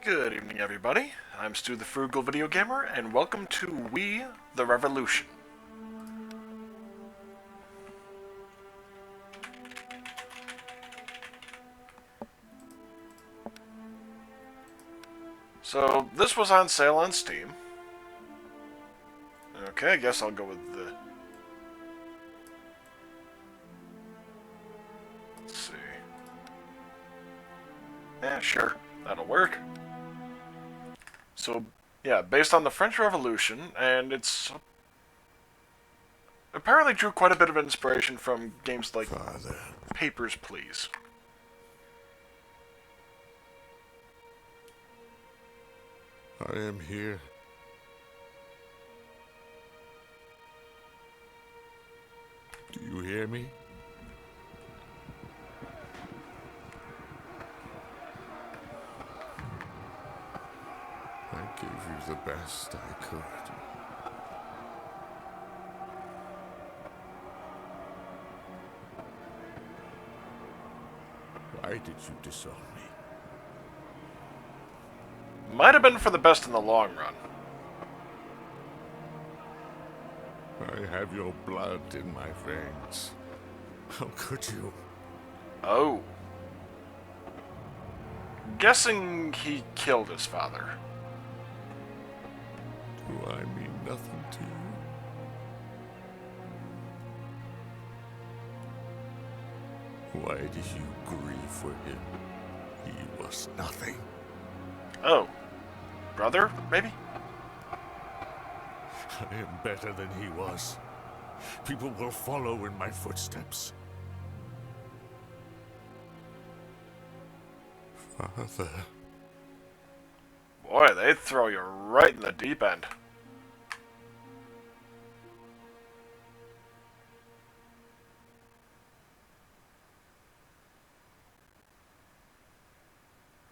Good evening, everybody. I'm Stu the Frugal Video Gamer, and welcome to We the Revolution. So, this was on sale on Steam. Okay, I guess I'll go with the... Let's see. Yeah, sure. That'll work. So, yeah, based on the French Revolution, and it's... apparently drew quite a bit of inspiration from games like Father, Papers, Please. I am here. Do you hear me? I gave you the best I could. Why did you disown me? Might have been for the best in the long run. I have your blood in my veins. How could you? Oh. Guessing he killed his father. Do I mean nothing to you? Why did you grieve for him? He was nothing. Oh. Brother, maybe? I am better than he was. People will follow in my footsteps. Father. Boy, they throw you right in the deep end.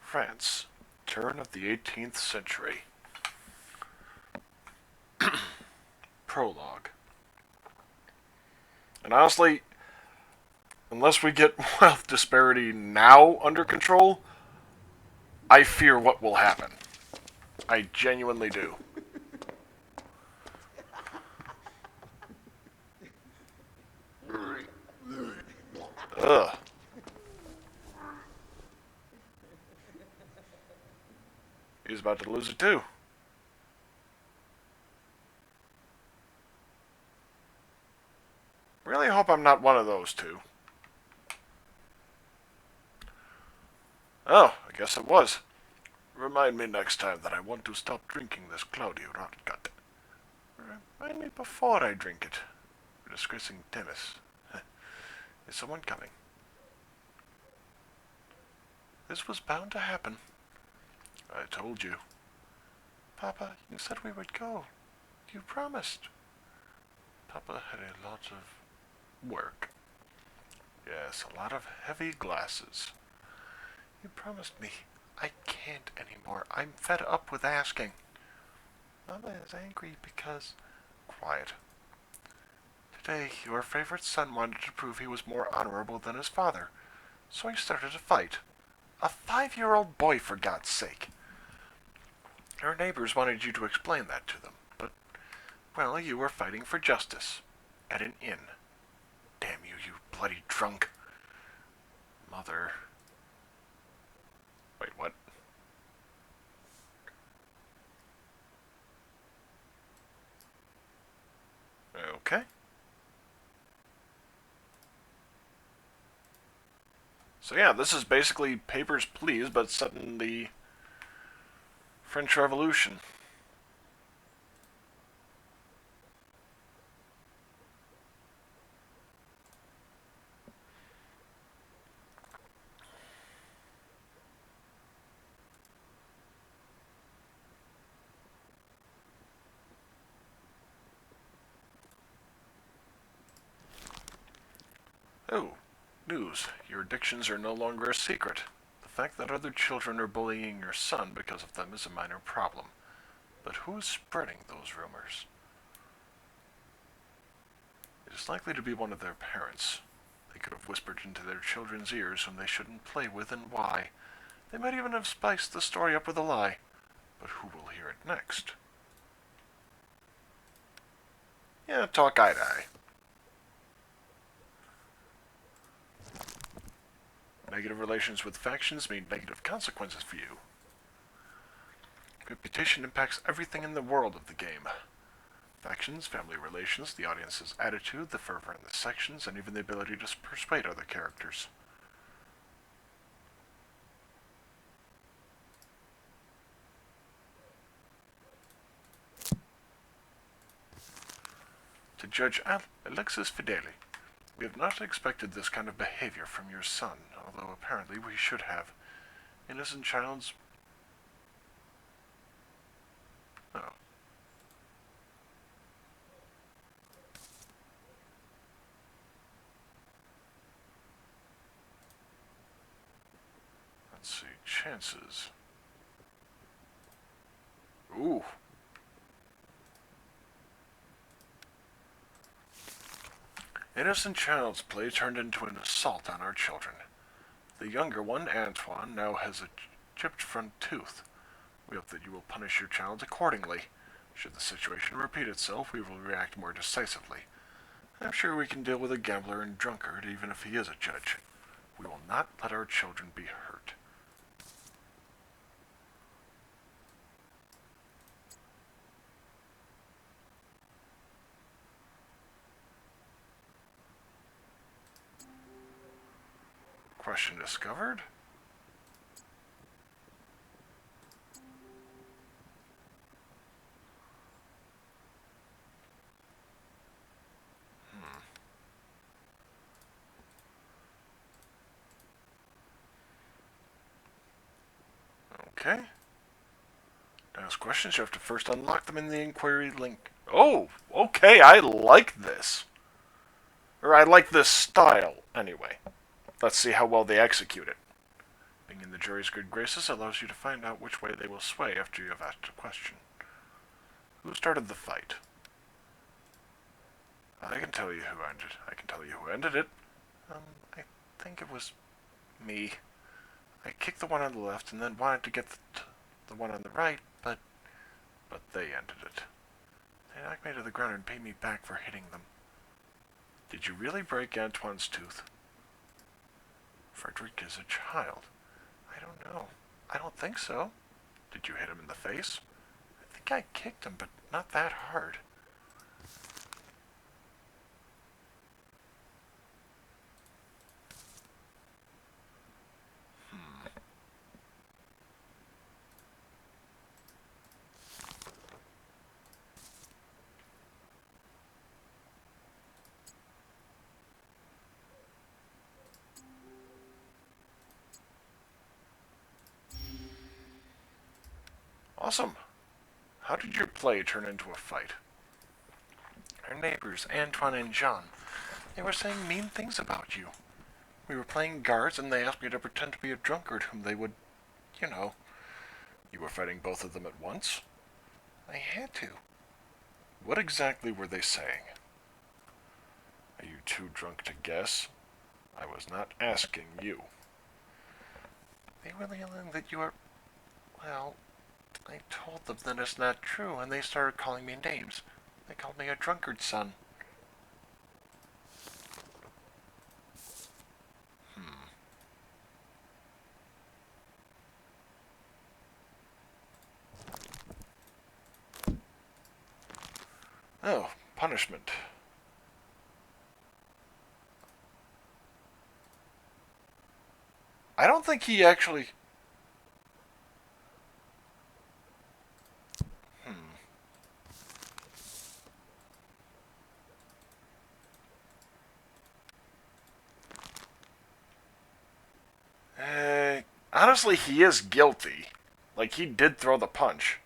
France, turn of the 18th century. Prologue. And honestly, unless we get wealth disparity now under control, I fear what will happen. I genuinely do. Ugh. He's about to lose it too. Really hope I'm not one of those two. Oh, I guess it was. Remind me next time that I want to stop drinking this cloudy rotgut. Remind me before I drink it. You're disgracing Demis. Is someone coming? This was bound to happen. I told you. Papa, you said we would go. You promised. Papa had a lot of work. Yes, a lot of heavy glasses. You promised me. I can't anymore. I'm fed up with asking. Mama is angry because... Quiet. Today, your favorite son wanted to prove he was more honorable than his father, so he started a fight. A 5-year-old boy, for God's sake. Our neighbors wanted you to explain that to them, but, well, you were fighting for justice. At an inn. Damn you, you bloody drunk. Mother... Wait, what? Okay. So yeah, this is basically Papers, Please, but set in the French Revolution. Oh, news. Your addictions are no longer a secret. The fact that other children are bullying your son because of them is a minor problem. But who's spreading those rumors? It is likely to be one of their parents. They could have whispered into their children's ears whom they shouldn't play with and why. They might even have spiced the story up with a lie. But who will hear it next? Yeah, talk eye to eye. Negative relations with factions mean negative consequences for you. Reputation impacts everything in the world of the game. Factions, family relations, the audience's attitude, the fervor in the sections, and even the ability to persuade other characters. To Judge Alexis Fideli, we have not expected this kind of behavior from your son, although apparently we should have. Innocent child's... Oh. Let's see, chances. Ooh. Innocent child's play turned into an assault on our children. The younger one, Antoine, now has a chipped front tooth. We hope that you will punish your child accordingly. Should the situation repeat itself, we will react more decisively. I'm sure we can deal with a gambler and drunkard, even if he is a judge. We will not let our children be hurt. Question discovered? Okay. To ask questions, you have to first unlock them in the inquiry link. Oh, okay, I like this. Or I like this style, anyway. Let's see how well they execute it. Being in the jury's good graces allows you to find out which way they will sway after you have asked a question. Who started the fight? I can tell you who ended. I can tell you who ended it. I think it was me. I kicked the one on the left and then wanted to get the one on the right, but they ended it. They knocked me to the ground and paid me back for hitting them. Did you really break Antoine's tooth? Frederick is a child. I don't know. I don't think so. Did you hit him in the face? I think I kicked him, but not that hard. Awesome. How did your play turn into a fight? Our neighbors, Antoine and Jean, they were saying mean things about you. We were playing guards and they asked me to pretend to be a drunkard whom they would, you know. You were fighting both of them at once? I had to. What exactly were they saying? Are you too drunk to guess? I was not asking you. They were yelling that you are... Well, I told them that it's not true, and they started calling me names. They called me a drunkard son. Oh, punishment. I don't think he actually... honestly, he is guilty. Like, he did throw the punch.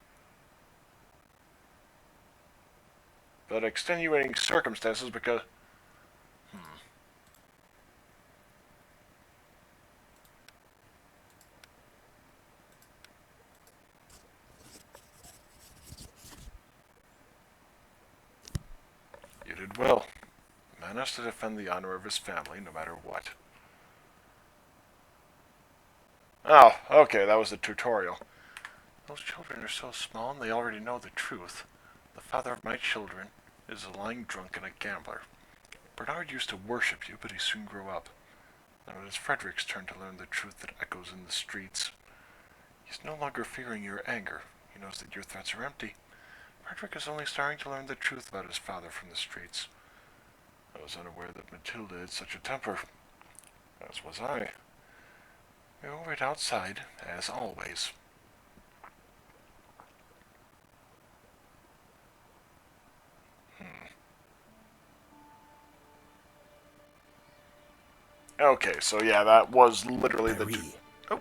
But extenuating circumstances because... You did well. A man has to defend the honor of his family no matter what. Oh, okay, that was the tutorial. Those children are so small and they already know the truth. The father of my children is a lying drunk and a gambler. Bernard used to worship you, but he soon grew up. Now it is Frederick's turn to learn the truth that echoes in the streets. He's no longer fearing your anger. He knows that your threats are empty. Frederick is only starting to learn the truth about his father from the streets. I was unaware that Matilda had such a temper. As was I. We will wait outside, as always. Okay, so yeah, that was literally the... Oh.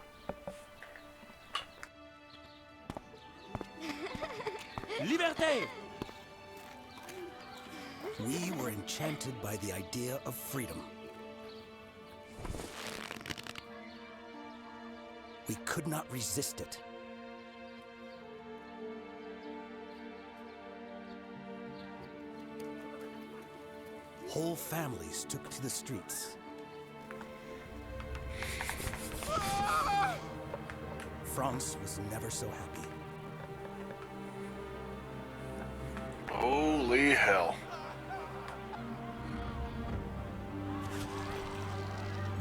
Liberté! We were enchanted by the idea of freedom. We could not resist it. Whole families took to the streets. France was never so happy. Holy hell.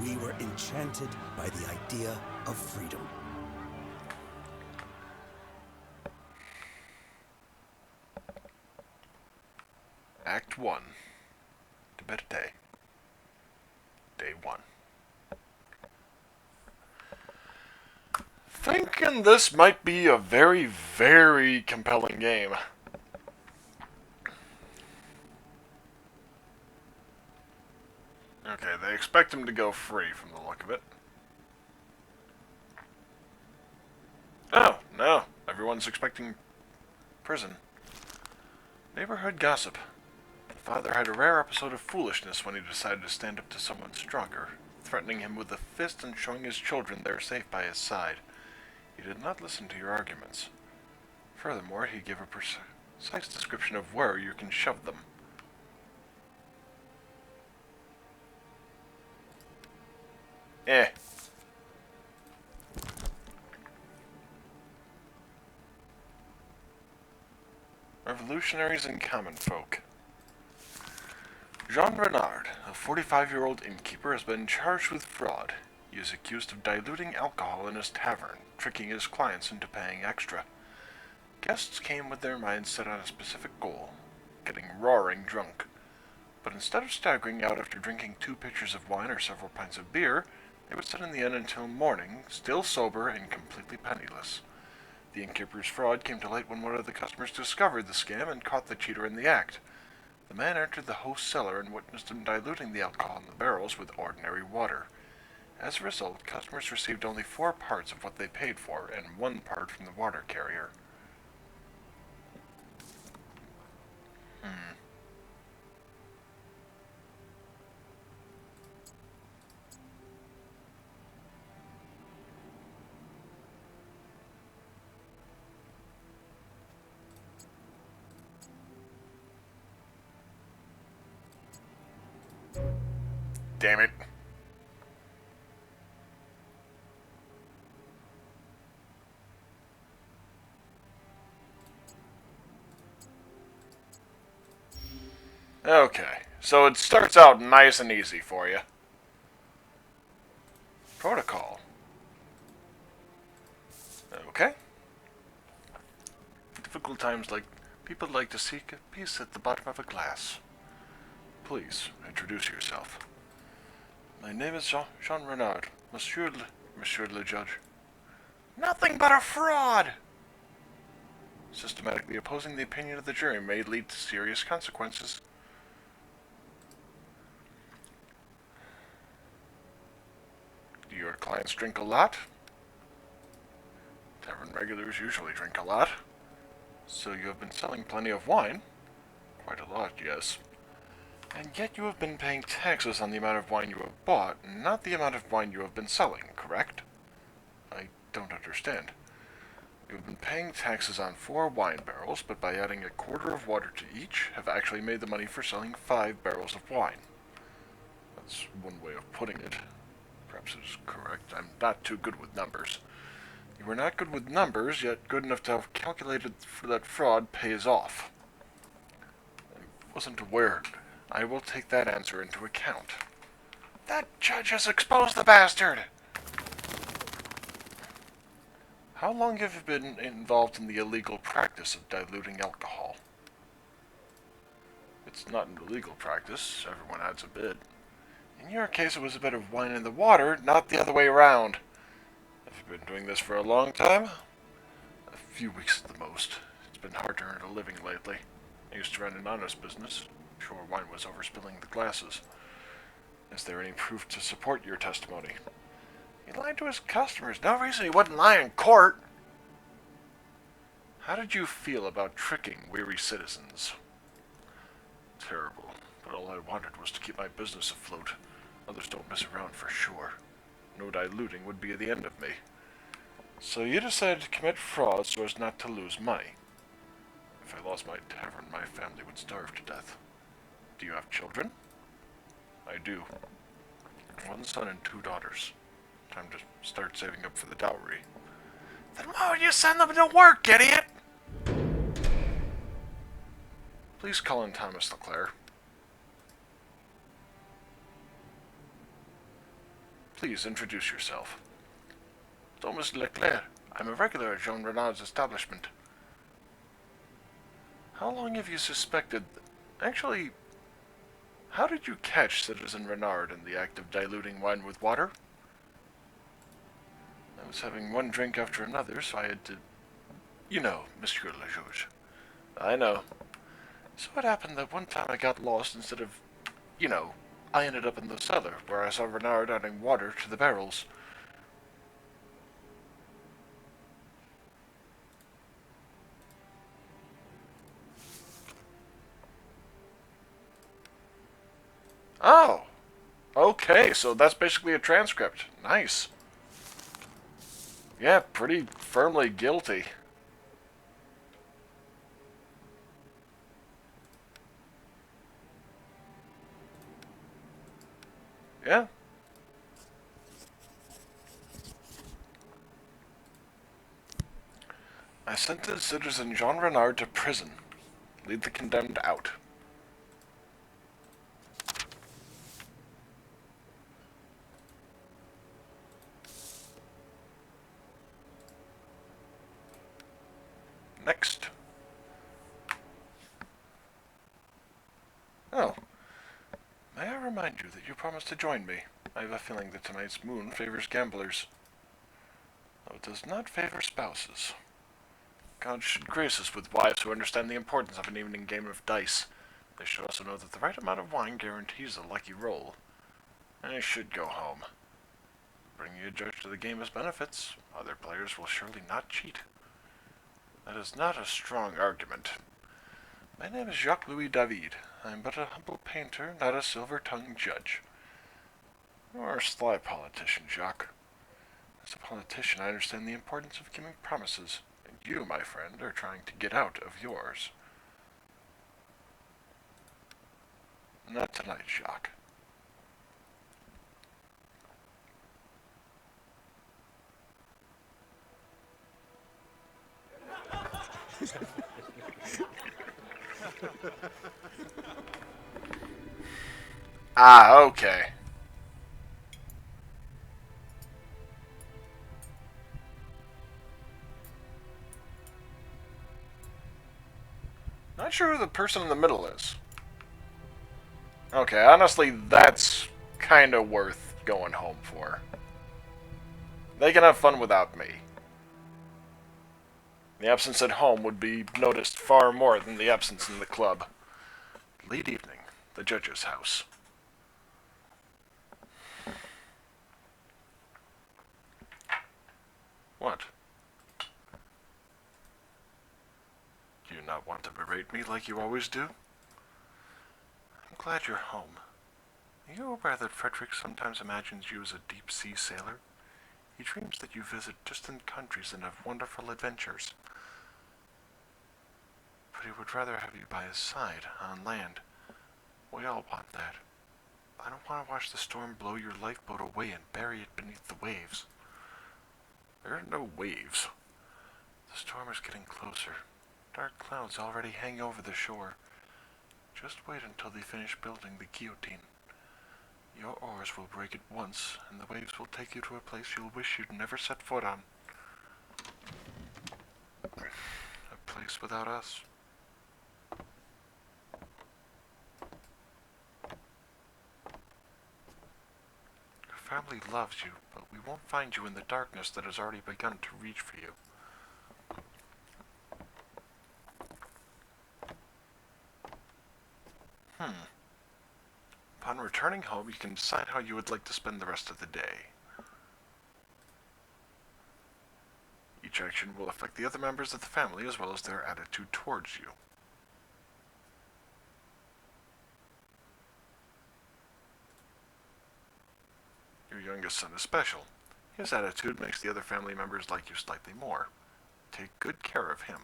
We were enchanted by the idea of freedom. Act 1. Liberté. Day 1. Thinking this might be a very, very compelling game. Okay, they expect him to go free from the look of it. Oh, no. Everyone's expecting prison. Neighborhood gossip. The father had a rare episode of foolishness when he decided to stand up to someone stronger, threatening him with a fist and showing his children they were safe by his side. He did not listen to your arguments. Furthermore, he gave a precise description of where you can shove them. Eh. Revolutionaries and common folk. Jean Renard, a 45-year-old innkeeper, has been charged with fraud. He is accused of diluting alcohol in his tavern, tricking his clients into paying extra. Guests came with their minds set on a specific goal, getting roaring drunk. But instead of staggering out after drinking 2 pitchers of wine or several pints of beer, they would sit in the inn until morning, still sober and completely penniless. The innkeeper's fraud came to light when one of the customers discovered the scam and caught the cheater in the act. The man entered the host's cellar and witnessed him diluting the alcohol in the barrels with ordinary water. As a result, customers received only 4 parts of what they paid for and 1 part from the water carrier. Damn it. Okay, so it starts out nice and easy for you. Protocol. Okay. Difficult times like people like to seek peace at the bottom of a glass. Please, introduce yourself. My name is Jean Renard, Monsieur le Judge. Nothing but a fraud! Systematically opposing the opinion of the jury may lead to serious consequences. Do your clients drink a lot? Tavern regulars usually drink a lot. So you have been selling plenty of wine? Quite a lot, yes. And yet you have been paying taxes on the amount of wine you have bought, not the amount of wine you have been selling, correct? I don't understand. You have been paying taxes on 4 wine barrels, but by adding a quarter of water to each, have actually made the money for selling 5 barrels of wine. That's one way of putting it. perhaps is correct. I'm not too good with numbers. You were not good with numbers, yet good enough to have calculated for that fraud pays off. I wasn't aware. I will take that answer into account. That judge has exposed the bastard! How long have you been involved in the illegal practice of diluting alcohol? It's not an illegal practice. Everyone adds a bit. In your case, it was a bit of wine in the water, not the other way around. Have you been doing this for a long time? A few weeks at the most. It's been hard to earn a living lately. I used to run an honest business. Sure, wine was overspilling the glasses. Is there any proof to support your testimony? He lied to his customers. No reason he wouldn't lie in court. How did you feel about tricking weary citizens? Terrible, but all I wanted was to keep my business afloat. Others don't mess around for sure. No diluting would be the end of me. So you decided to commit fraud so as not to lose money. If I lost my tavern, my family would starve to death. Do you have children? I do. One son and 2 daughters. Time to start saving up for the dowry. Then why would you send them to work, idiot? Please call in Thomas Leclerc. Please introduce yourself. Thomas Leclerc. I'm a regular at Jean Renard's establishment. How long have you suspected... Actually, how did you catch Citizen Renard in the act of diluting wine with water? I was having one drink after another, so I had to... You know, Monsieur le Juge. I know. So it happened that one time I got lost instead of... You know, I ended up in the cellar, where I saw Renard adding water to the barrels. Oh! Okay, so that's basically a transcript. Nice. Yeah, pretty firmly guilty. Yeah. I sentenced Citizen Jean Renard to prison. Lead the condemned out. Next. Oh. May I remind you that you promised to join me? I have a feeling that tonight's moon favors gamblers, though it does not favor spouses. God should grace us with wives who understand the importance of an evening game of dice. They should also know that the right amount of wine guarantees a lucky roll. I should go home. Bringing a judge to the game has benefits. Other players will surely not cheat. That is not a strong argument. My name is Jacques-Louis David. I am but a humble painter, not a silver-tongued judge. You are a sly politician, Jacques. As a politician, I understand the importance of keeping promises, and you, my friend, are trying to get out of yours. Not tonight, Jacques. Ah, okay. Not sure who the person in the middle is. Okay, honestly, that's kind of worth going home for. They can have fun without me. The absence at home would be noticed far more than the absence in the club. Late evening, the judge's house. What? Do you not want to berate me like you always do? I'm glad you're home. Are you aware that Frederick sometimes imagines you as a deep-sea sailor? He dreams that you visit distant countries and have wonderful adventures. But he would rather have you by his side, on land. We all want that. I don't want to watch the storm blow your lifeboat away and bury it beneath the waves. There are no waves. The storm is getting closer. Dark clouds already hang over the shore. Just wait until they finish building the guillotine. Your oars will break at once, and the waves will take you to a place you'll wish you'd never set foot on. A place without us. Your family loves you, but we won't find you in the darkness that has already begun to reach for you. Upon returning home, you can decide how you would like to spend the rest of the day. Each action will affect the other members of the family as well as their attitude towards you. Your youngest son is special. His attitude makes the other family members like you slightly more. Take good care of him.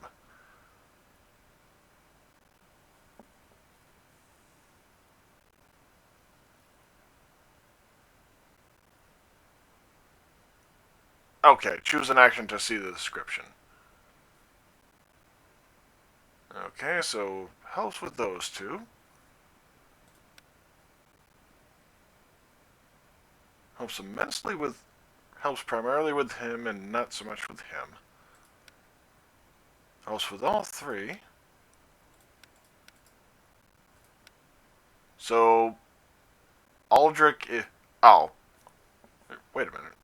Okay, choose an action to see the description. Okay, so helps with those two. Helps immensely with... helps primarily with him and not so much with him. Helps with all three. So... Aldrich is... Oh. Wait a minute.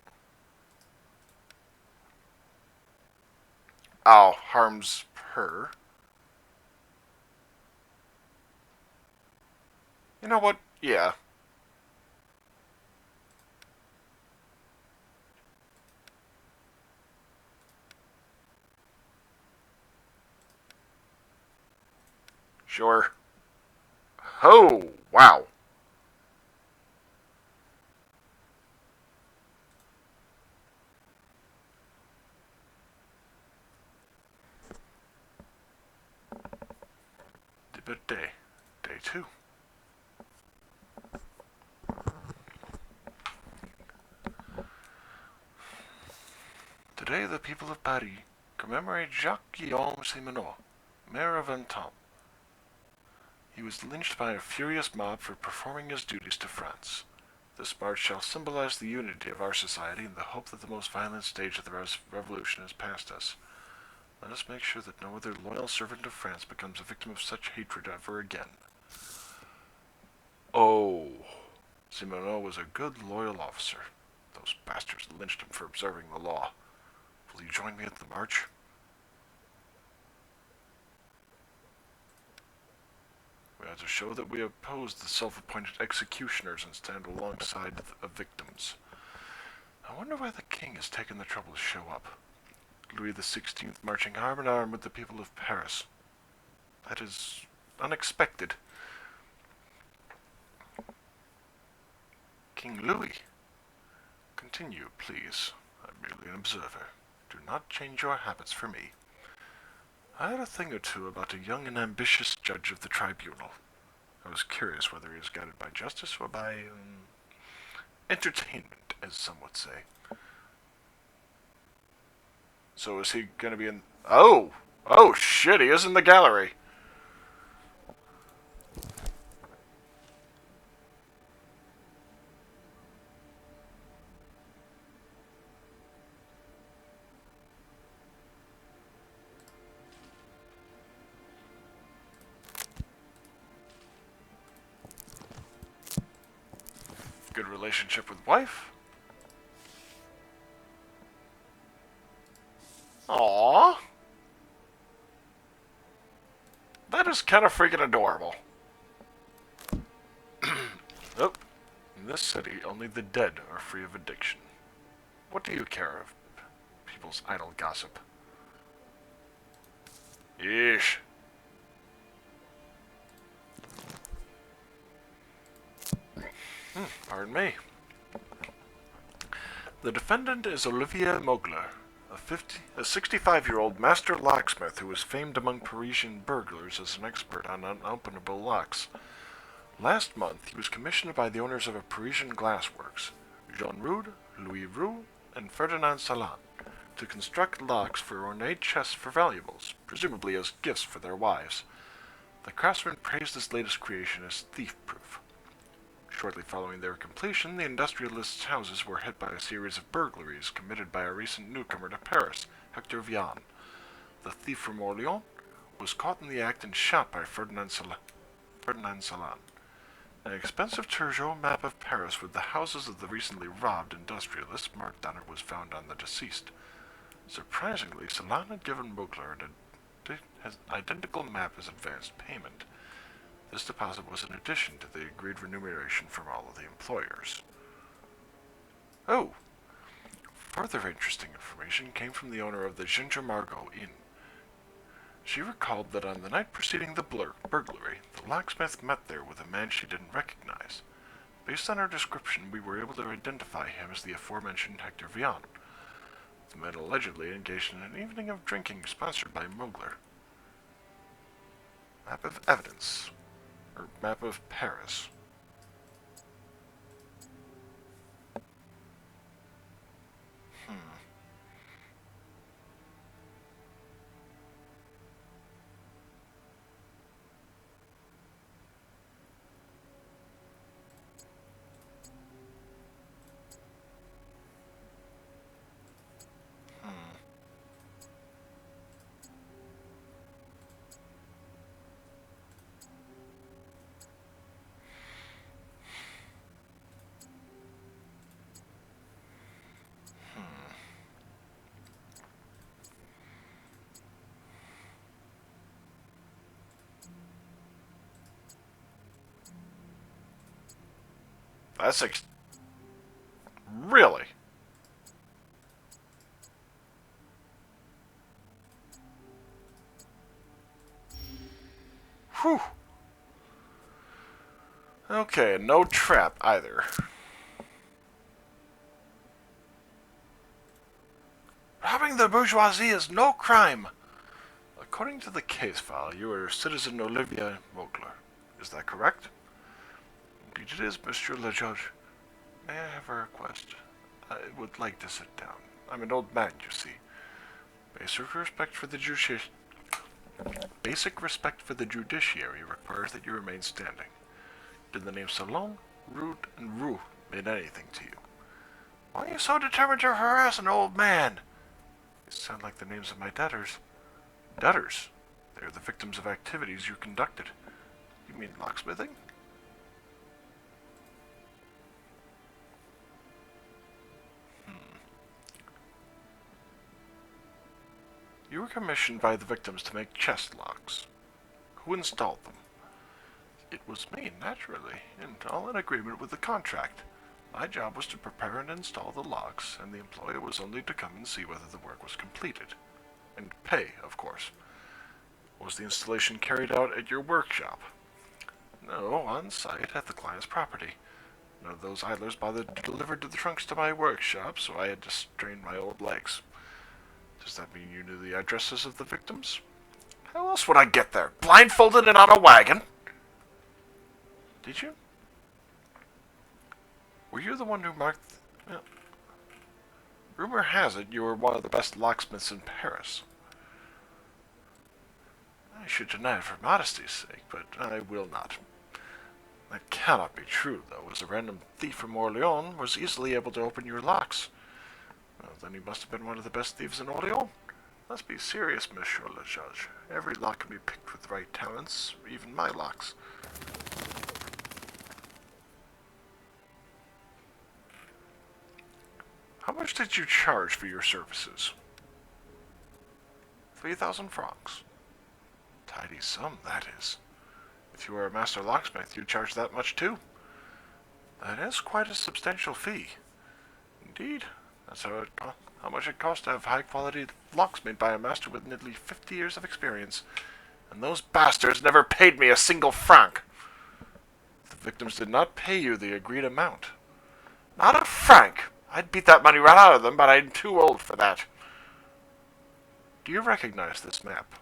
Oh, harms her. You know what? Yeah. Sure. Oh, wow. Debit day. Day 2. Today the people of Paris commemorate Jacques-Guillaume Simonot, mayor of Antibes. He was lynched by a furious mob for performing his duties to France. This march shall symbolize the unity of our society and the hope that the most violent stage of the revolution is past us. Let us make sure that no other loyal servant of France becomes a victim of such hatred ever again. Oh, Simonot was a good, loyal officer. Those bastards lynched him for observing the law. Will you join me at the march? We have to show that we oppose the self-appointed executioners and stand alongside the victims. I wonder why the king has taken the trouble to show up. Louis XVI marching arm in arm with the people of Paris. That is unexpected. King Louis. Continue, please. I'm merely an observer. Do not change your habits for me. I had a thing or two about a young and ambitious judge of the tribunal. I was curious whether he was guided by justice or by, entertainment, as some would say. So is he going to be in... Oh! Oh, shit, he is in the gallery. Good relationship with wife? Aww. That is kind of freaking adorable. Oh, in this city, only the dead are free of addiction. What do you care of people's idle gossip? Yeesh. Pardon me. The defendant is Olivier Mogler, a 65-year-old master locksmith who is famed among Parisian burglars as an expert on unopenable locks. Last month, he was commissioned by the owners of a Parisian glassworks, Jean Rood, Louis Roux, and Ferdinand Salan, to construct locks for ornate chests for valuables, presumably as gifts for their wives. The craftsmen praised this latest creation as thief-proof. Shortly following their completion, the industrialists' houses were hit by a series of burglaries committed by a recent newcomer to Paris, Hector Vian. The thief from Orleans was caught in the act and shot by Ferdinand Salan. An expensive Turgot map of Paris with the houses of the recently robbed industrialists marked on it was found on the deceased. Surprisingly, Salan had given Mugler an identical map as advance payment. This deposit was in addition to the agreed remuneration from all of the employers. Oh! Further interesting information came from the owner of the Ginger Margot Inn. She recalled that on the night preceding the burglary, the locksmith met there with a man she didn't recognize. Based on her description, we were able to identify him as the aforementioned Hector Vian. The man allegedly engaged in an evening of drinking sponsored by Mugler. Map of evidence. Or map of Paris. That's really? Whew. Okay, no trap either. Robbing the bourgeoisie is no crime. According to the case file, you are citizen Olivia Mugler. Is that correct? Indeed it is, Monsieur le Judge. May I have a request? I would like to sit down. I'm an old man, you see. Basic respect for the judiciary requires that you remain standing. Did the names Salon, Rood, and Roux mean anything to you? Why are you so determined to harass an old man? They sound like the names of my debtors. Debtors? They are the victims of activities you conducted. You mean locksmithing? You were commissioned by the victims to make chest locks. Who installed them? It was me, naturally, and all in agreement with the contract. My job was to prepare and install the locks, and the employer was only to come and see whether the work was completed. And pay, of course. Was the installation carried out at your workshop? No, on site at the client's property. None of those idlers bothered to deliver the trunks to my workshop, so I had to strain my old legs. Does that mean you knew the addresses of the victims? How else would I get there? Blindfolded and on a wagon? Did you? Were you the one who marked... Well, rumor has it you were one of the best locksmiths in Paris. I should deny it for modesty's sake, but I will not. That cannot be true, though, as a random thief from Orleans was easily able to open your locks. Well, then he must have been one of the best thieves in Orleans. Let's be serious, Monsieur le Judge. Every lock can be picked with the right talents, even my locks. How much did you charge for your services? 3,000 francs. Tidy sum, that is. If you were a master locksmith, you'd charge that much too. That is quite a substantial fee. Indeed, that's how much it costs to have high-quality locks made by a master with nearly 50 years of experience. And those bastards never paid me a single franc. The victims did not pay you the agreed amount. Not a franc! I'd beat that money right out of them, but I'm too old for that. Do you recognize this map?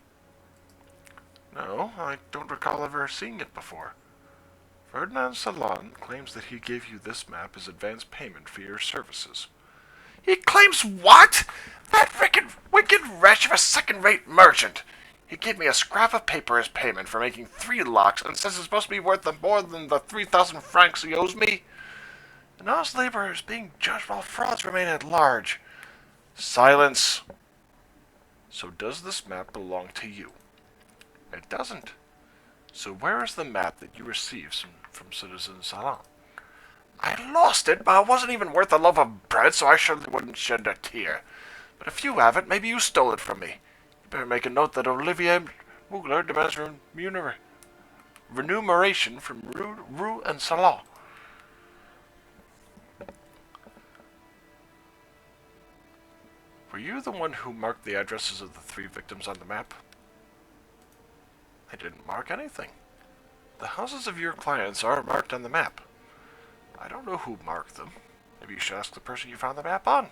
No, I don't recall ever seeing it before. Ferdinand Salon claims that he gave you this map as advance payment for your services. He claims what? That wicked wretch of a second-rate merchant. He gave me a scrap of paper as payment for making 3 locks and says it's supposed to be worth more than the 3,000 francs he owes me. And all his labor is being judged while frauds remain at large. Silence. So does this map belong to you? It doesn't. So where is the map that you received from Citizen Salon? I lost it, but it wasn't even worth a loaf of bread, so I surely wouldn't shed a tear. But if you have it, maybe you stole it from me. You better make a note that Olivier Mugler demands remuneration from Rue and Salon. Were you the one who marked the addresses of the 3 victims on the map? I didn't mark anything. The houses of your clients are marked on the map. I don't know who marked them. Maybe you should ask the person you found the map on.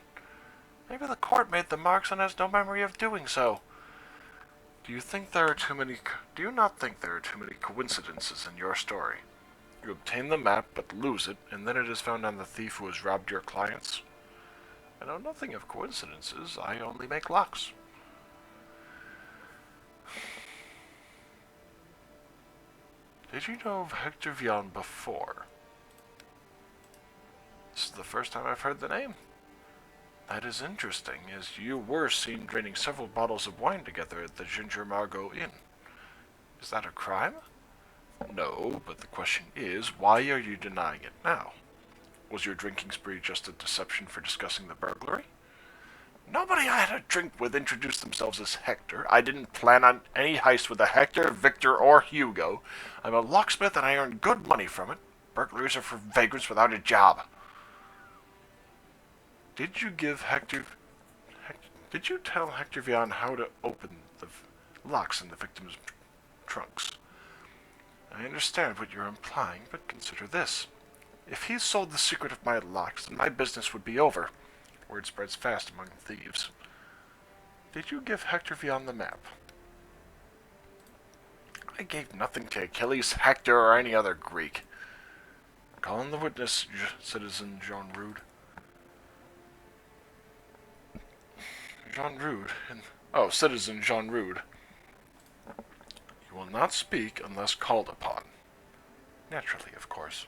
Maybe the court made the marks and has no memory of doing so. Do you not think there are too many coincidences in your story? You obtain the map but lose it, and then it is found on the thief who has robbed your clients? I know nothing of coincidences. I only make locks. Did you know of Hector Vian before? This is the first time I've heard the name. That is interesting, as you were seen draining several bottles of wine together at the Ginger Margot Inn. Is that a crime? No, but the question is, why are you denying it now? Was your drinking spree just a deception for discussing the burglary? Nobody I had a drink with introduced themselves as Hector. I didn't plan on any heist with a Hector, Victor, or Hugo. I'm a locksmith and I earn good money from it. Burglaries are for vagrants without a job. Did you tell Hector Vian how to open the locks in the victim's trunks? I understand what you're implying, but consider this. If he sold the secret of my locks, then my business would be over. Word spreads fast among thieves. Did you give Hector Vian the map? I gave nothing to Achilles, Hector, or any other Greek. Call in the witness, Citizen Jean Rude. Citizen Jean Rude. You will not speak unless called upon. Naturally, of course.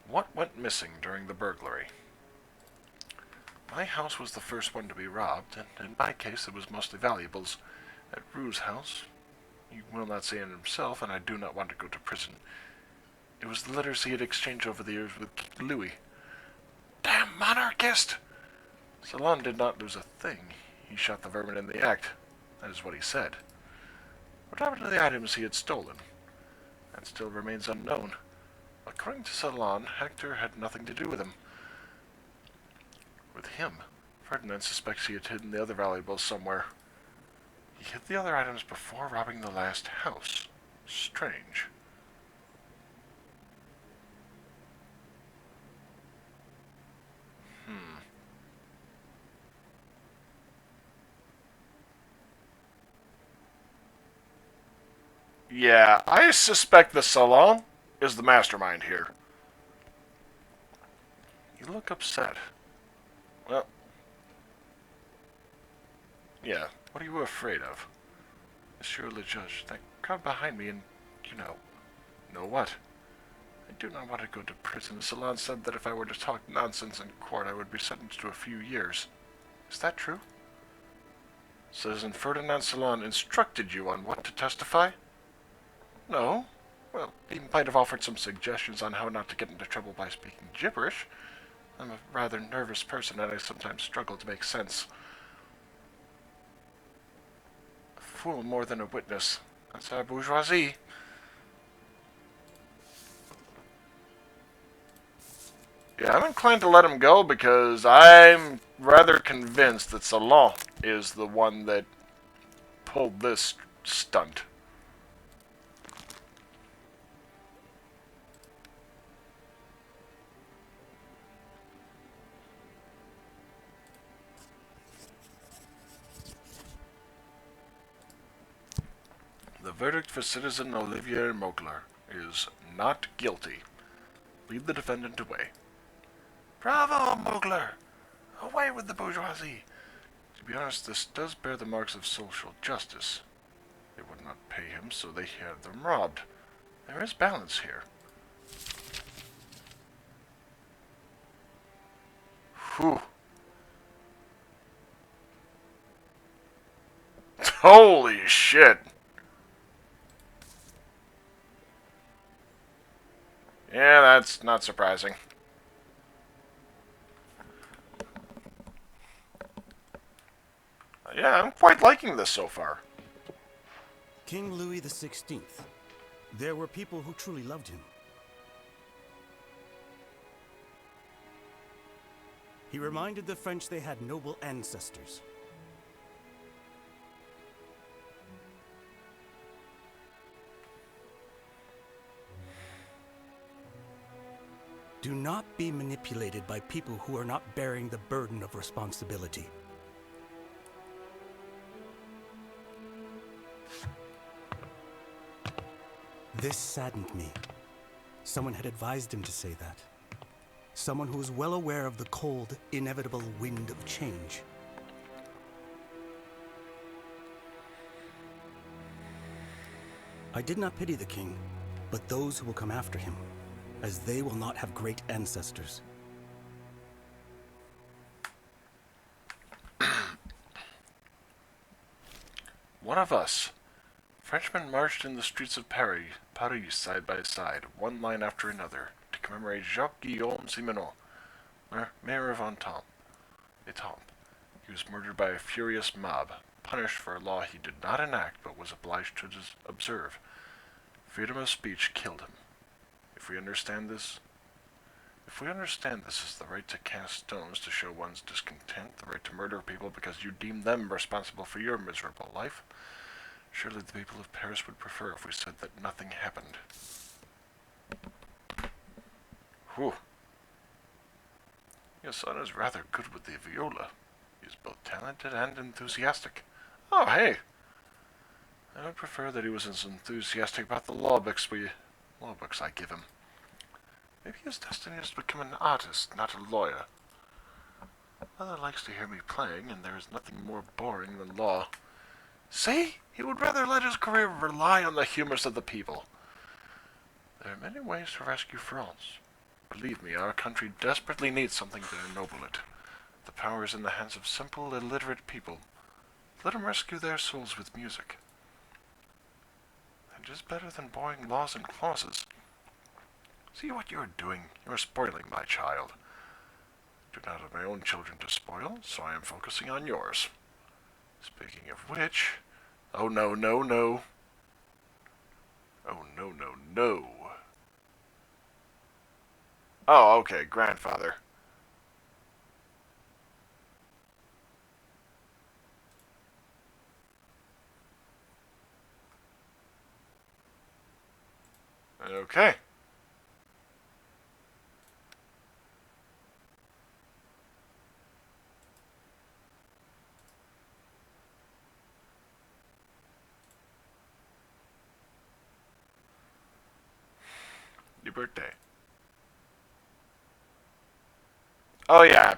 What went missing during the burglary? My house was the first one to be robbed, and in my case it was mostly valuables. At Rue's house, he will not say it himself, and I do not want to go to prison. It was the letters he had exchanged over the years with Louis. Damn monarchist! Salon did not lose a thing. He shot the vermin in the act. That is what he said. What happened to the items he had stolen? That still remains unknown. According to Salon, Hector had nothing to do with him. With him? Ferdinand suspects he had hidden the other valuables somewhere. He hid the other items before robbing the last house. Strange. Yeah, I suspect the Salon is the mastermind here. You look upset. Well, yeah, what are you afraid of? Monsieur le Judge, that crowd behind me and, know what? I do not want to go to prison. The Salon said that if I were to talk nonsense in court, I would be sentenced to a few years. Is that true? Citizen Ferdinand Salon instructed you on what to testify? No. Well, he might have offered some suggestions on how not to get into trouble by speaking gibberish. I'm a rather nervous person and I sometimes struggle to make sense. A fool more than a witness. That's our bourgeoisie. Yeah, I'm inclined to let him go because I'm rather convinced that Salon is the one that pulled this stunt. The verdict for Citizen Olivier Mugler. is not guilty. Lead the defendant away. Bravo, Mugler! Away with the bourgeoisie! To be honest, this does bear the marks of social justice. They would not pay him, so they had them robbed. There is balance here. Whew. Holy shit! Yeah, that's not surprising. Yeah, I'm quite liking this so far. King Louis XVI. There were people who truly loved him. He reminded the French they had noble ancestors. Do not be manipulated by people who are not bearing the burden of responsibility. This saddened me. Someone had advised him to say that. Someone who was well aware of the cold, inevitable wind of change. I did not pity the king, but those who will come after him, as they will not have great ancestors. One of us. Frenchmen marched in the streets of Paris side by side, one line after another, to commemorate Jacques-Guillaume Simenon, mayor of Étampes. He was murdered by a furious mob, punished for a law he did not enact but was obliged to observe. Freedom of speech killed him. If we understand this as the right to cast stones to show one's discontent, the right to murder people because you deem them responsible for your miserable life, surely the people of Paris would prefer if we said that nothing happened. Whew. Your son is rather good with the viola. He is both talented and enthusiastic. Oh, hey! I would prefer that he was as enthusiastic about the law books I give him. Maybe his destiny is to become an artist, not a lawyer. Mother likes to hear me playing, and there is nothing more boring than law. See? He would rather let his career rely on the humors of the people. There are many ways to rescue France. Believe me, our country desperately needs something to ennoble it. The power is in the hands of simple, illiterate people. Let them rescue their souls with music. It is better than boring laws and clauses. See what you are doing. You are spoiling my child. I do not have my own children to spoil, so I am focusing on yours. Speaking of which... Oh, no, no, no. Oh, no, no, no. Oh, okay, grandfather. Okay. Your birthday. Oh yeah,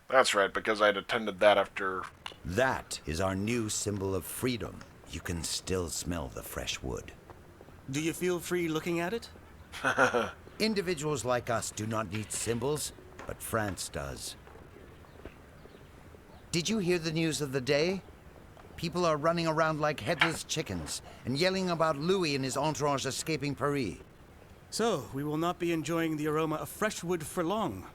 that's right, because I'd attended that after... That is our new symbol of freedom. You can still smell the fresh wood. Do you feel free looking at it? Individuals like us do not need symbols, but France does. Did you hear the news of the day? People are running around like headless chickens and yelling about Louis and his entourage escaping Paris. So, we will not be enjoying the aroma of fresh wood for long.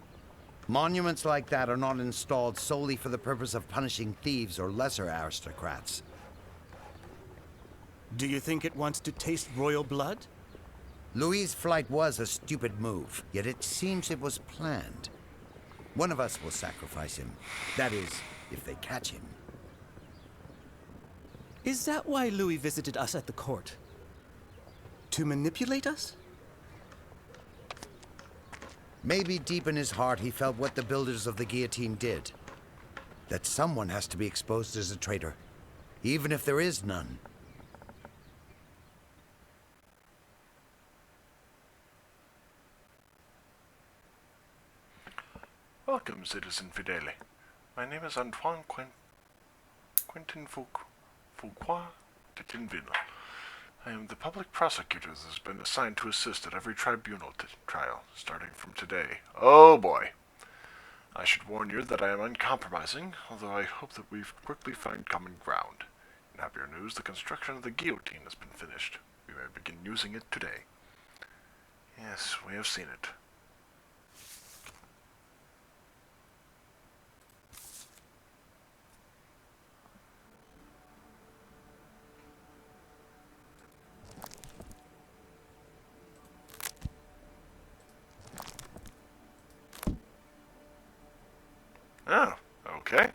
Monuments like that are not installed solely for the purpose of punishing thieves or lesser aristocrats. Do you think it wants to taste royal blood? Louis's flight was a stupid move, yet it seems it was planned. One of us will sacrifice him. That is, if they catch him. Is that why Louis visited us at the court? To manipulate us? Maybe deep in his heart he felt what the builders of the guillotine did. That someone has to be exposed as a traitor, even if there is none. Welcome, Citizen Fidele. My name is Antoine Quentin Fouquois de Tinville. I am the public prosecutor that has been assigned to assist at every tribunal trial, starting from today. Oh boy. I should warn you that I am uncompromising, although I hope that we quickly find common ground. In happier news, the construction of the guillotine has been finished. We may begin using it today. Yes, we have seen it. Oh, okay.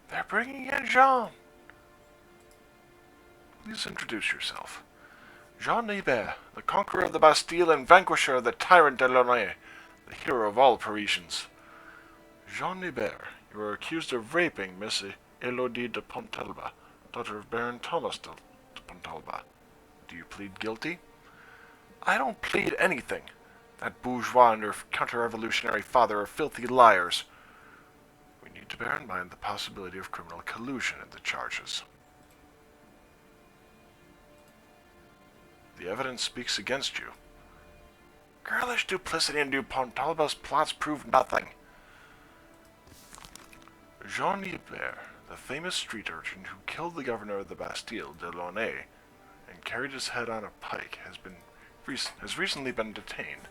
They're bringing in Jean. Please introduce yourself. Jean Ibert, the conqueror of the Bastille and vanquisher of the tyrant Delaunay, the hero of all Parisians. Jean Ibert, you are accused of raping Miss Elodie de Pontalba, daughter of Baron Thomas de Pontalba. Do you plead guilty? I don't plead anything. That bourgeois and her counter-revolutionary father are filthy liars. We need to bear in mind the possibility of criminal collusion in the charges. The evidence speaks against you. Girlish duplicity in Du Pontalba's plots prove nothing. Jean Ibert, the famous street urchin who killed the governor of the Bastille, Delaunay, and carried his head on a pike, has recently been detained.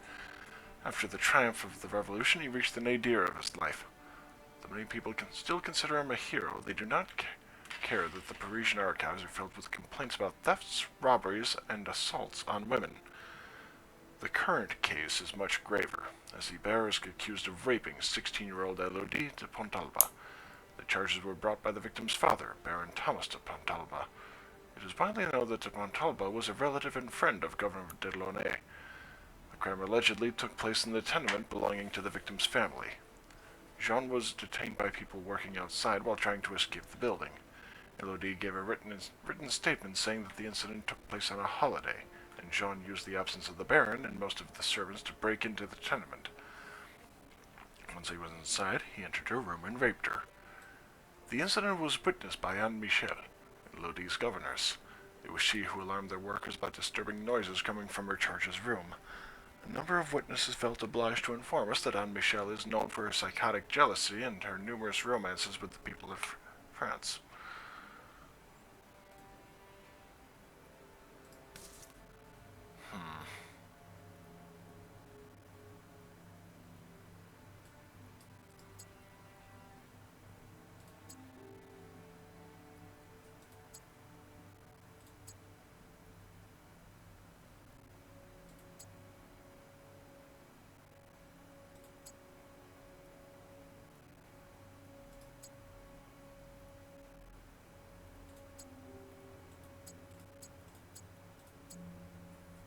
After the triumph of the revolution, he reached the nadir of his life. Though many people can still consider him a hero, they do not care that the Parisian archives are filled with complaints about thefts, robberies, and assaults on women. The current case is much graver, as Ibert is accused of raping 16-year-old Elodie de Pontalba. The charges were brought by the victim's father, Baron Thomas de Pontalba. It is widely known that de Pontalba was a relative and friend of Governor Delaunay. The crime allegedly took place in the tenement belonging to the victim's family. Jean was detained by people working outside while trying to escape the building. Elodie gave a written statement saying that the incident took place on a holiday, and Jean used the absence of the Baron and most of the servants to break into the tenement. Once he was inside, he entered her room and raped her. The incident was witnessed by Anne Michel, Elodie's governess. It was she who alarmed their workers by disturbing noises coming from her charge's room. A number of witnesses felt obliged to inform us that Anne Michel is known for her psychotic jealousy and her numerous romances with the people of France.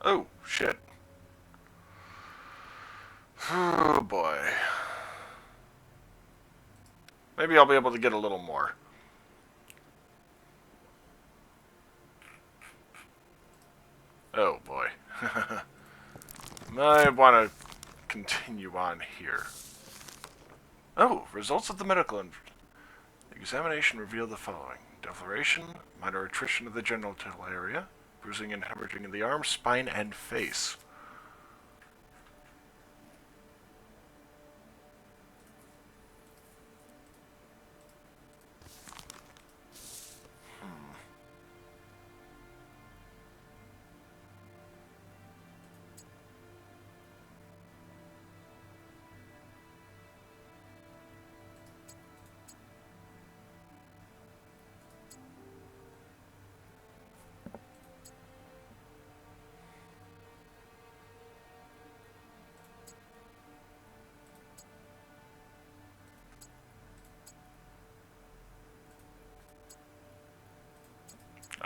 Oh, shit. Oh, boy. Maybe I'll be able to get a little more. Oh, boy. I want to continue on here. Oh, results of the medical examination revealed the following. Defloration, minor attrition of the genital area, bruising and hemorrhaging in the arm, spine, and face.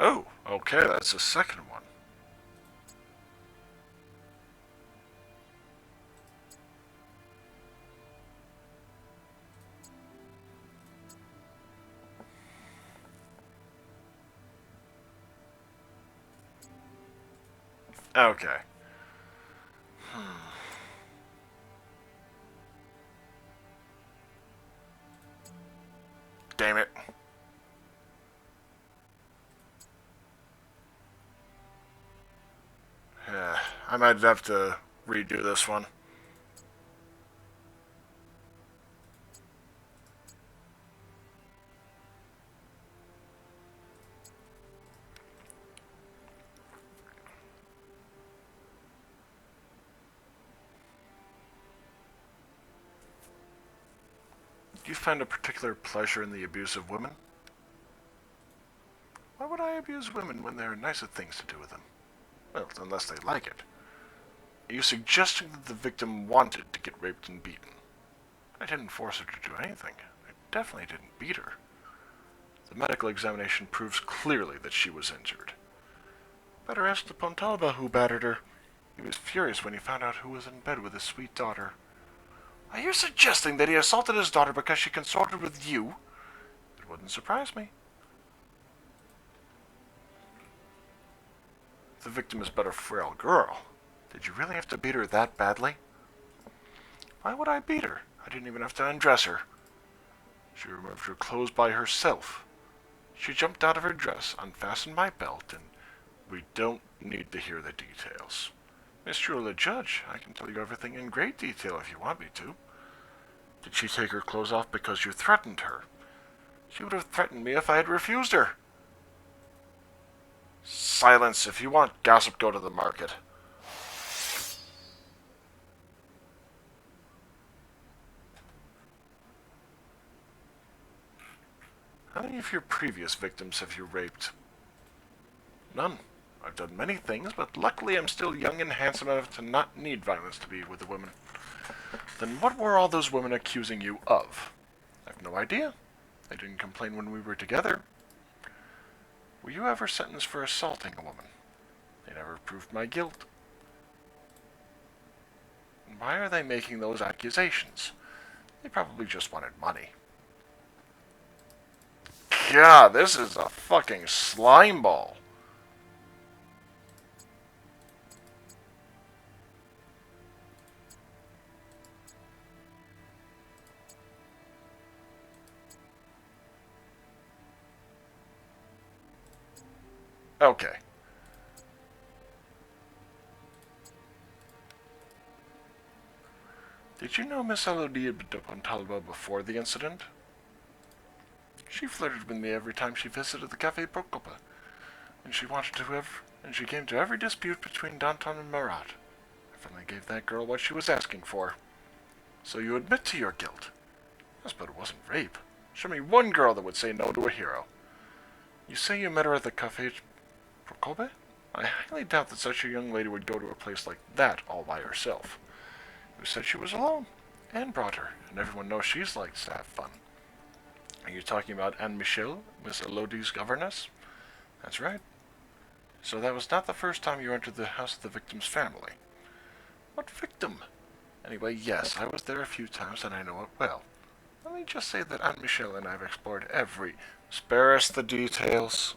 Oh, okay, that's the second one. Okay. I might have to redo this one. Do you find a particular pleasure in the abuse of women? Why would I abuse women when there are nicer things to do with them? Well, unless they like it. Are you suggesting that the victim wanted to get raped and beaten? I didn't force her to do anything. I definitely didn't beat her. The medical examination proves clearly that she was injured. Better ask the Pontalba who battered her. He was furious when he found out who was in bed with his sweet daughter. Are you suggesting that he assaulted his daughter because she consorted with you? It wouldn't surprise me. The victim is but a frail girl. Did you really have to beat her that badly? Why would I beat her? I didn't even have to undress her. She removed her clothes by herself. She jumped out of her dress, unfastened my belt, and we don't need to hear the details. Miss Jewel, Judge, I can tell you everything in great detail if you want me to. Did she take her clothes off because you threatened her? She would have threatened me if I had refused her. Silence. If you want gossip, go to the market. How many of your previous victims have you raped? None. I've done many things, but luckily I'm still young and handsome enough to not need violence to be with a woman. Then what were all those women accusing you of? I've no idea. They didn't complain when we were together. Were you ever sentenced for assaulting a woman? They never proved my guilt. And why are they making those accusations? They probably just wanted money. God, this is a fucking slime ball. Okay. Did you know Miss Elodie de Pontalba before the incident? She flirted with me every time she visited the Café Procopa, and she came to every dispute between Danton and Marat. I finally gave that girl what she was asking for. So you admit to your guilt? Yes, but it wasn't rape. Show me one girl that would say no to a hero. You say you met her at the Café Procopa? I highly doubt that such a young lady would go to a place like that all by herself. You said she was alone, and brought her, and everyone knows she's likes to have fun. Are you talking about Anne Michel, Miss Elodie's governess? That's right. So that was not the first time you entered the house of the victim's family. What victim? Anyway, yes, I was there a few times and I know it well. Let me just say that Aunt Michelle and I have explored every... Spare us the details.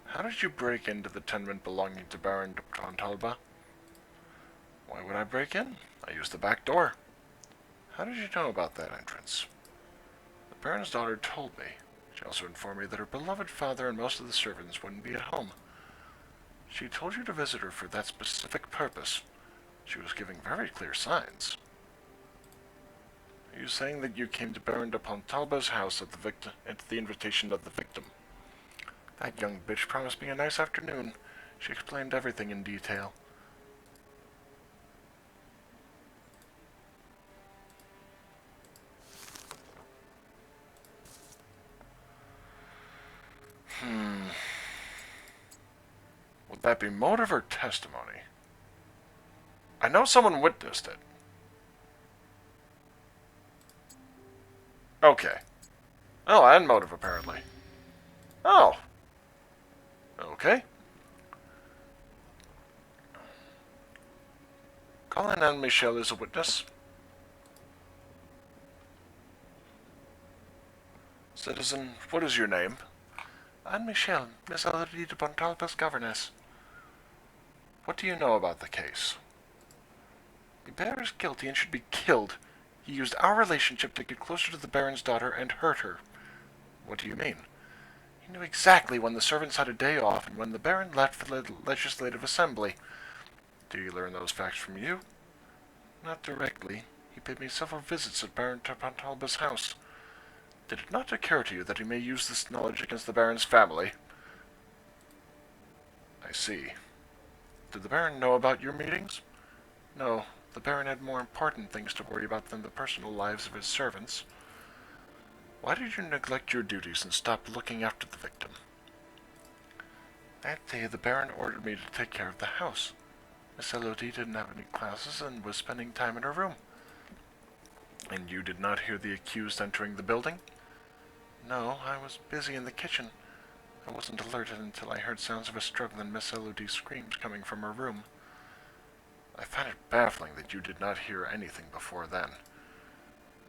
How did you break into the tenement belonging to Baron de Pontalba? Why would I break in? I used the back door. How did you know about that entrance? The Baron's daughter told me. She also informed me that her beloved father and most of the servants wouldn't be at home. She told you to visit her for that specific purpose. She was giving very clear signs. Are you saying that you came to Baron de Pontalba's house at the invitation of the victim? That young bitch promised me a nice afternoon. She explained everything in detail. Would that be motive or testimony? I know someone witnessed it. Okay. Oh, and motive, apparently. Oh. Okay. Colin and Michelle is a witness. Citizen, what is your name? Anne Michelle, Miss Elodie de Pontalba's governess. What do you know about the case? The bear is guilty and should be killed. He used our relationship to get closer to the Baron's daughter and hurt her. What do you mean? He knew exactly when the servants had a day off and when the Baron left for the Legislative Assembly. Did he learn those facts from you? Not directly. He paid me several visits at Baron Pontalba's house. Did it not occur to you that he may use this knowledge against the Baron's family? I see. Did the Baron know about your meetings? No, the Baron had more important things to worry about than the personal lives of his servants. Why did you neglect your duties and stop looking after the victim? That day the Baron ordered me to take care of the house. Miss Elodie didn't have any classes and was spending time in her room. And you did not hear the accused entering the building? No, I was busy in the kitchen. I wasn't alerted until I heard sounds of a struggle and Miss Elodie's screams coming from her room. I find it baffling that you did not hear anything before then.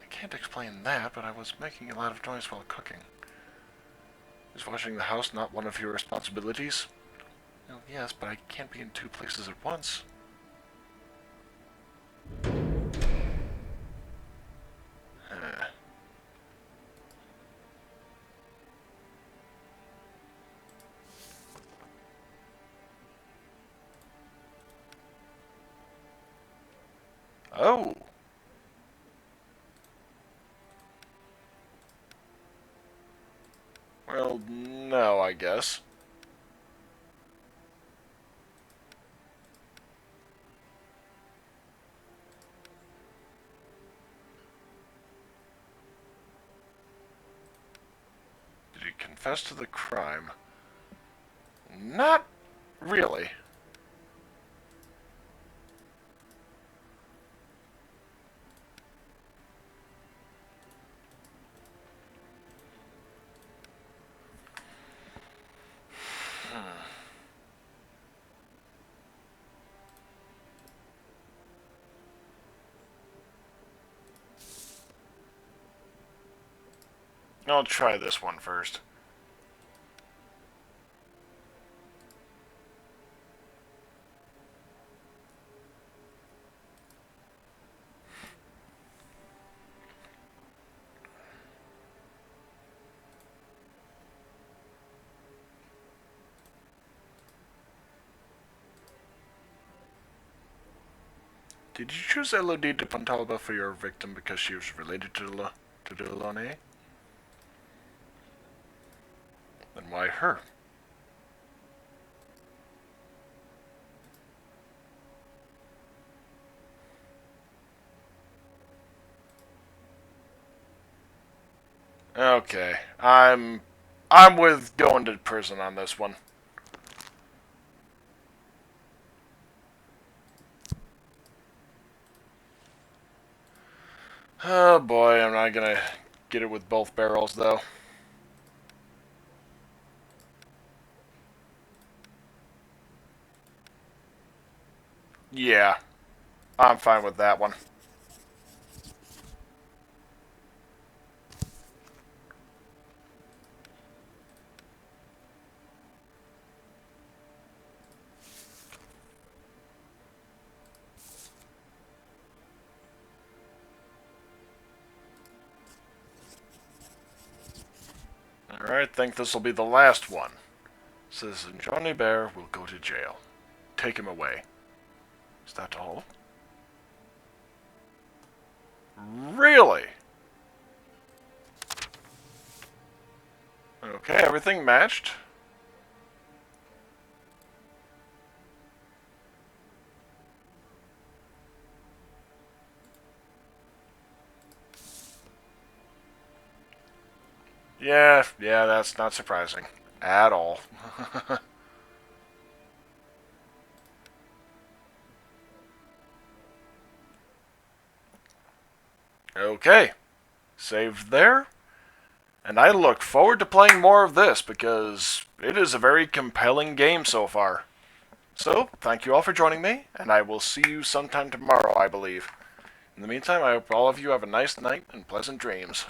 I can't explain that, but I was making a lot of noise while cooking. Is washing the house not one of your responsibilities? Well, yes, but I can't be in two places at once. Oh! Well, no, I guess. Did he confess to the crime? Not really. I'll try this one first. Did you choose Elodie de Pontalba for your victim because she was related to Delaunay? Then why her? Okay, I'm with going to prison on this one. Oh boy, I'm not gonna get it with both barrels though. Yeah, I'm fine with that one. Alright, think this will be the last one. Citizen Johnny Bear will go to jail. Take him away. Is that all? Really? Okay, everything matched. Yeah, that's not surprising. At all. Okay. Saved there. And I look forward to playing more of this because it is a very compelling game so far. So, thank you all for joining me, and I will see you sometime tomorrow, I believe. In the meantime, I hope all of you have a nice night and pleasant dreams.